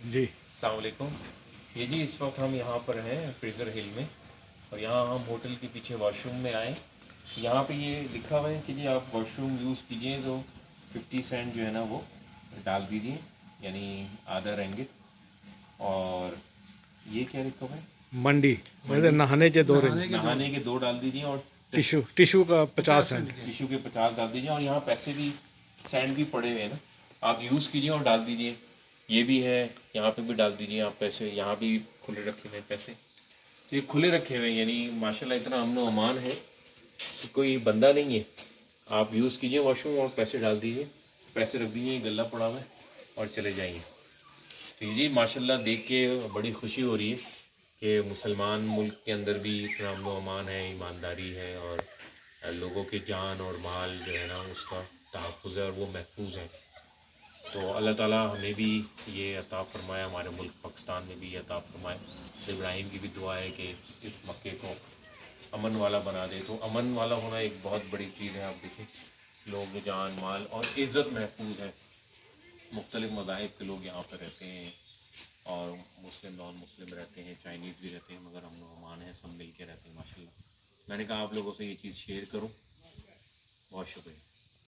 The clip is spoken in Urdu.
جی السلام علیکم. یہ جی اس وقت ہم یہاں پر ہیں فریزر ہل میں، اور یہاں ہم ہوٹل کے پیچھے واش روم میں آئے. یہاں پہ یہ لکھا ہوا ہے کہ جی آپ واش روم یوز کیجئے تو 50 سینٹ جو ہے نا وہ ڈال دیجئے، یعنی آدھا رنگت. اور یہ کیا لکھا ہوا ہے؟ منڈی ویسے منڈی نہانے کے دو رنگ نہانے کے 2 ڈال دیجئے، اور ٹیشو کا 50 سینٹ. ٹیشو کے 50 ڈال دیجئے. اور یہاں پیسے بھی سینڈ بھی پڑے ہوئے ہیں نا، آپ یوز کیجئے اور ڈال دیجئے. یہ بھی ہے، یہاں پہ بھی ڈال دیجئے آپ پیسے. یہاں بھی کھلے رکھے ہوئے ہیں پیسے، تو یہ کھلے رکھے ہوئے ہیں، یعنی ماشاء اللہ اتنا امن و امان ہے کہ کوئی بندہ نہیں ہے. آپ یوز کیجئے واش روم اور پیسے ڈال دیجئے، پیسے رکھ دیجئے، غلہ پڑا ہوا ہے، اور چلے جائیے. تو یہ جی ماشاء اللہ دیکھ کے بڑی خوشی ہو رہی ہے کہ مسلمان ملک کے اندر بھی اتنا امن و امان ہے، ایمانداری ہے، اور لوگوں کی جان اور مال جو ہے نا اس کا تحفظ ہے اور وہ محفوظ ہے. تو اللہ تعالیٰ ہمیں بھی یہ عطا فرمائے، ہمارے ملک پاکستان میں بھی یہ عطا فرمائے. ابراہیم کی بھی دعا ہے کہ اس مکے کو امن والا بنا دے. تو امن والا ہونا ایک بہت بڑی چیز ہے. آپ دیکھیں لوگ جان مال اور عزت محفوظ ہے. مختلف مذاہب کے لوگ یہاں پہ رہتے ہیں، اور مسلم نان مسلم رہتے ہیں، چائنیز بھی رہتے ہیں، مگر امن و امان ہے، سب مل کے رہتے ہیں ماشاء اللہ. میں نے کہا آپ لوگوں سے یہ چیز شیئر کروں. بہت شکریہ.